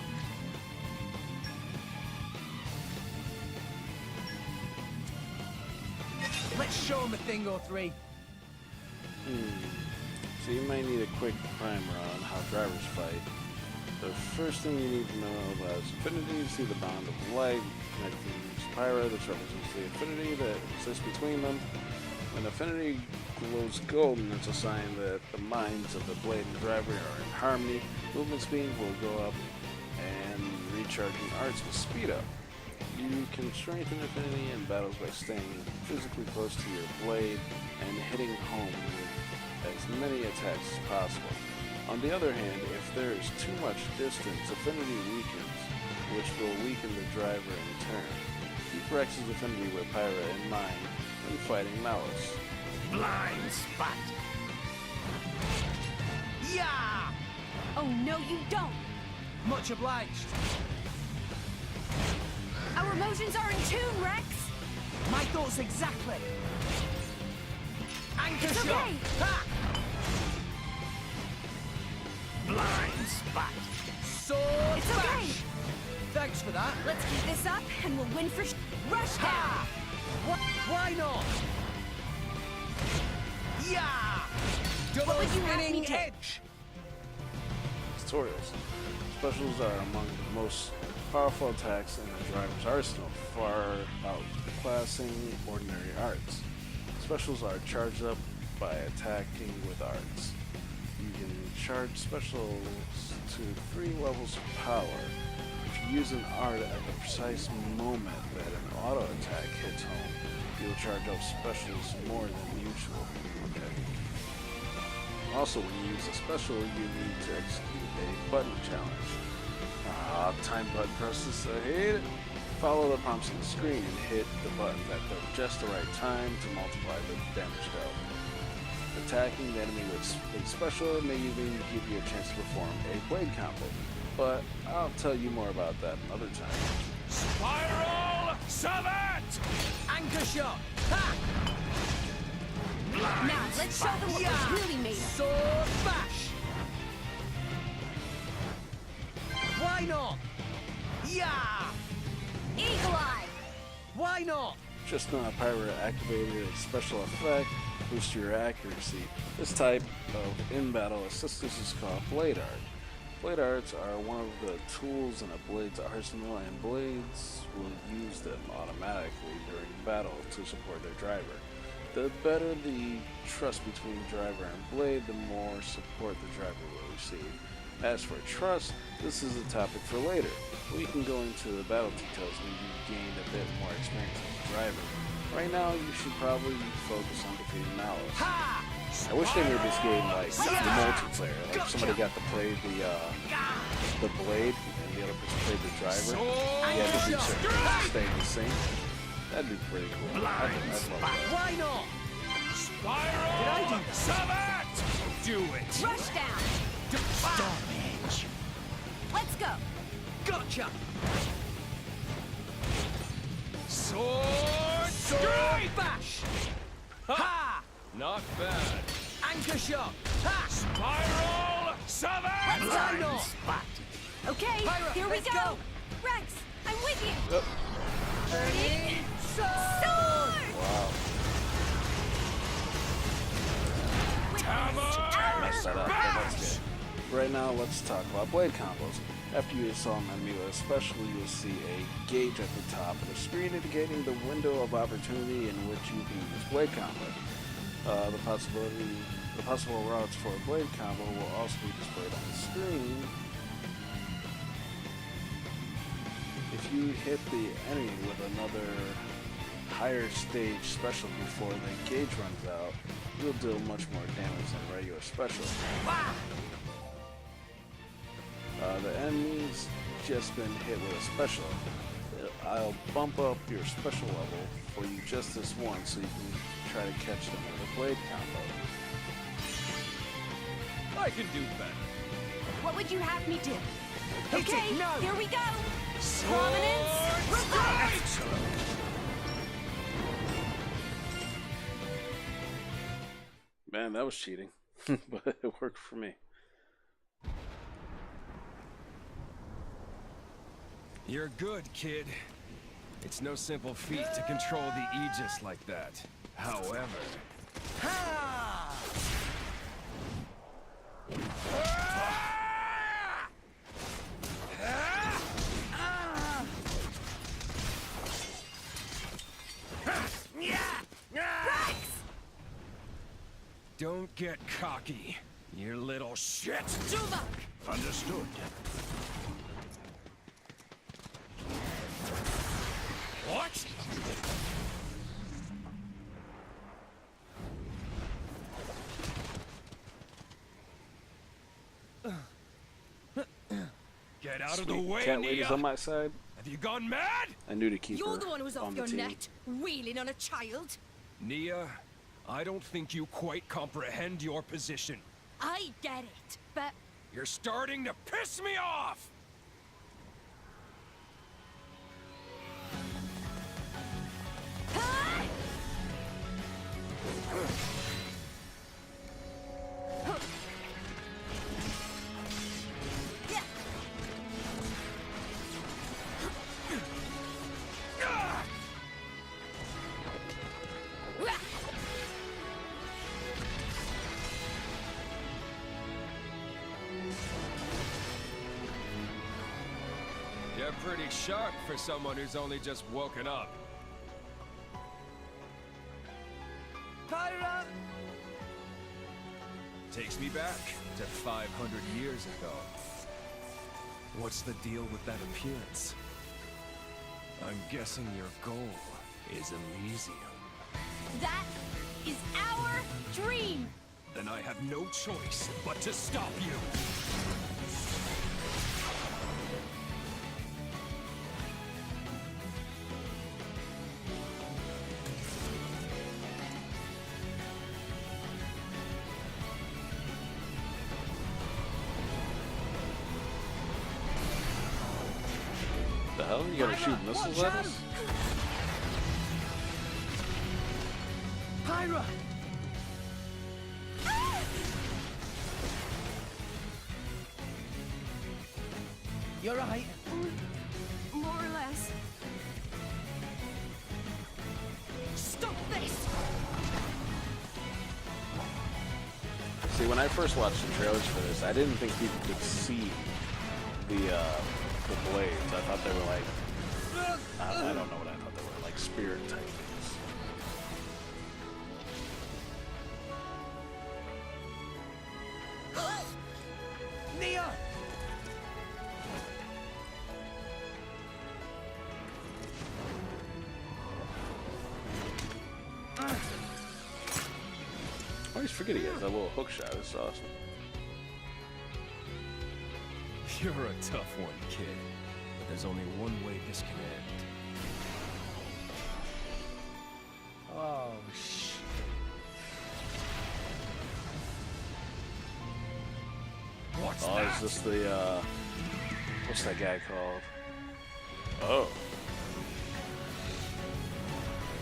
Let's show him a thing or three. So you might need a quick primer on how drivers fight. The first thing you need to know about is affinity. You see the bond of light connecting Pyra. This represents the affinity that exists between them. When affinity glows golden, it's a sign that the minds of the blade and driver are in harmony. Movement speed will go up, and recharging arts will speed up. You can strengthen affinity in battles by staying physically close to your blade and hitting home with as many attacks as possible. On the other hand, if there is too much distance, affinity weakens, which will weaken the driver in turn. Keep Rex's affinity with Pyra in mind when fighting Malice. Blind spot. Yeah! Oh, no, you don't! Much obliged. Our emotions are in tune, Rex! My thoughts exactly. Anchor It's shot. okay. Ha! Blind spot. Sword It's okay. bash. Thanks for that. Let's keep this up, and we'll win for Rush down! Ha! Why not? Yeah! Double What would you have spinning me do? edge. Tutorials. Specials are among the most powerful attacks in the driver's arsenal, far outclassing ordinary arts. Specials are charged up by attacking with arts. You can charge specials to 3 levels of power. If you use an art at the precise moment that an auto attack hits home, you'll charge up specials more than usual. Okay. Also, when you use a special, you need to execute a button challenge. Time button presses ahead. Follow the prompts on the screen and hit the buttons at just the right time to multiply the damage dealt. Attacking the enemy with a special may even give you a chance to perform a blade combo, but I'll tell you more about that another time. Spiral Savant! Anchor shot. Ha! Blind Now, let's show spot. them what Yeah! we're really made of. Sword bash. Why not? Yeah! Eagle Eye! Why not? Just not Pyra activated a special effect, boost your accuracy. This type of in-battle assistance is called Blade Art. Blade Arts are one of the tools in a Blade's arsenal, and Blades will use them automatically during battle to support their driver. The better the trust between driver and Blade, the more support the driver will receive. As for trust, this is a topic for later. We can go into the battle details when you gain a bit more experience as a driver. Right now, you should probably focus on defeating Malice. Ha! I wish they made this game like the multiplayer. Like somebody got to play the Blade and the other person played the driver. You had to do certain things to stay in the sync. That'd be pretty cool. I'd love that. Why not? Spiral Did I do that? Savant! Do it! Rush down! Damage. Let's go! Gotcha. Sword Sword bash. Ha! Not bad. Anchor shot. Ha! Spiral Savant! Why not? Spot. Okay, Pyra, here we let's go. go. Rex, I'm with you! Yep. Burning Sword. Sword! Wow. Witness Hammer! our Messed that up, but that's good. right now let's talk about blade combos. After you assault an enemy with a special, you will see a gauge at the top of the screen indicating the window of opportunity in which you can use blade combo. The possible routes for a blade combo will also be displayed on the screen. If you hit the enemy with another higher stage special before the gauge runs out, you'll deal much more damage than regular special. The enemy's just been hit with a special. I'll bump up your special level for you just this once so you can try to catch them with a blade combo. I can do better. What would you have me do? Hit it, Okay, no! here we go. Prominence, reverse! Man, that was cheating, but it worked for me. You're good, kid. It's no simple feat to control the Aegis like that. However... Don't get cocky, you little shit! Understood. What? Get out of the way, Cat lady's Nia! on my side. Have you gone mad? I knew to keep her You're the one who's on off the your team. net, wheeling on a child. Nia, I don't think you quite comprehend your position. I get it, but You're starting to piss me off! You're pretty sharp for someone who's only just woken up. Pyra! Takes me back to 500 years ago. What's the deal with that appearance? I'm guessing your goal is Elysium. That is our dream. Then I have no choice but to stop you. The hell? You gotta shoot missiles at us? Pyra! You're right. More or less. stop this! See, when I first watched the trailers for this, I didn't think people could see the blades. I thought they were like, I don't know what I thought they were, like spirit type things. Nia! I always forget he has that little hook shot. It's awesome. You're a tough one, kid. But there's only one way this can end. Oh, shit. What's Oh, that? is this the, what's that guy called? Oh.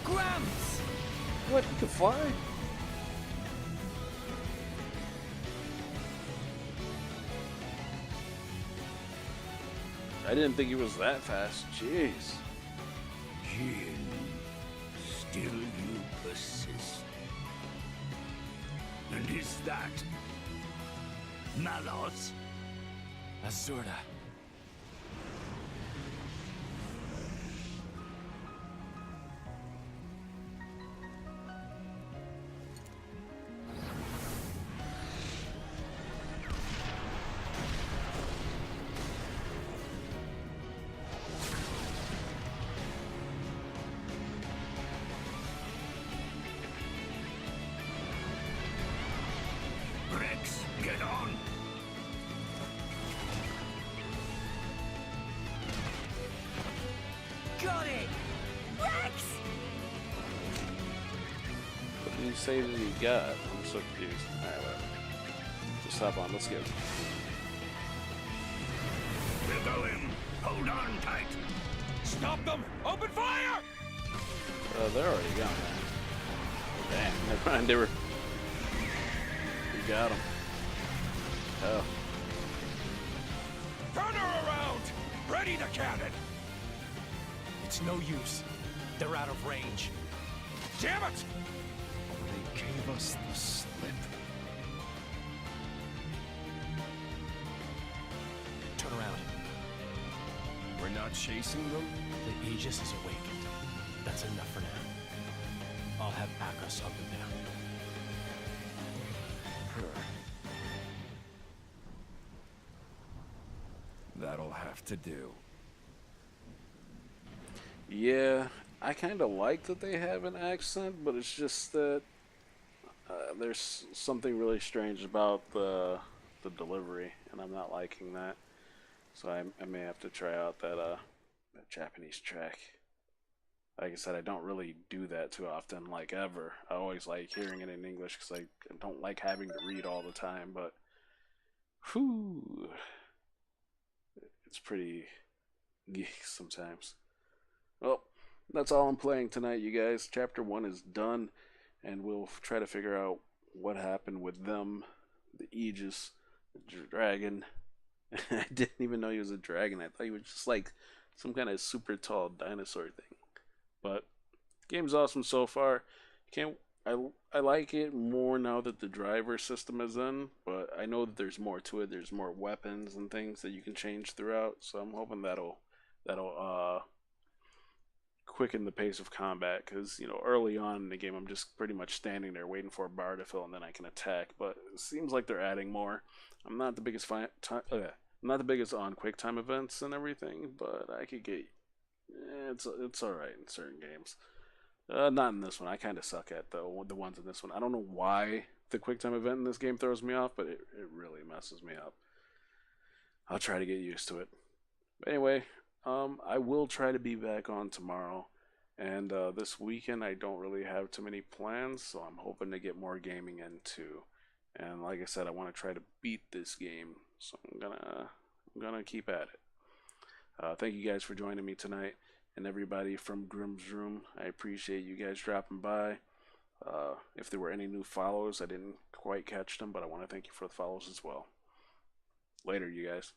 Gramps! What? He can fly? I didn't think he was that fast. Jeez. Jin, still you persist. And is that Malos? Azurda. Rex, get on! Got it! Rex! What did you say that you got? I'm so confused. Alright, whatever. Just hop on, let's go. We're going! Hold on tight! Stop them! Open fire! They're already gone, man. Damn, never mind, they were... You got them. Oh. Turn her around! Ready to cannon! It's no use. They're out of range. Damn it! They gave us the slip. Turn around. We're not chasing them? The Aegis is awakened. That's enough for now. I'll have Akos up and down. That'll have to do. Yeah, I kind of like that they have an accent, but it's just that there's something really strange about the delivery, and I'm not liking that. So I may have to try out that Japanese track. Like I said, I don't really do that too often, like ever. I always like hearing it in English because I don't like having to read all the time, but whew, it's pretty geeky sometimes. Well, that's all I'm playing tonight, you guys. Chapter 1 is done, and we'll try to figure out what happened with them, the Aegis, the dragon. I didn't even know he was a dragon. I thought he was just like some kind of super tall dinosaur thing. But game's awesome so far. I like it more now that the driver system is in, but I know that there's more to it. There's more weapons and things that you can change throughout, so I'm hoping that'll quicken the pace of combat, because early on in the game I'm just pretty much standing there waiting for a bar to fill and then I can attack, but it seems like they're adding more. I'm not the biggest on quick time events and everything, but I could get it's all right in certain games. Not in this one. I kind of suck at the ones in this one. I don't know why the quick time event in this game throws me off, but it really messes me up. I'll try to get used to it. But anyway, I will try to be back on tomorrow, and this weekend I don't really have too many plans, so I'm hoping to get more gaming in too. And like I said, I want to try to beat this game, so I'm gonna keep at it. Thank you guys for joining me tonight, and everybody from Grimm's Room. I appreciate you guys dropping by. If there were any new followers, I didn't quite catch them, but I want to thank you for the follows as well. Later, you guys.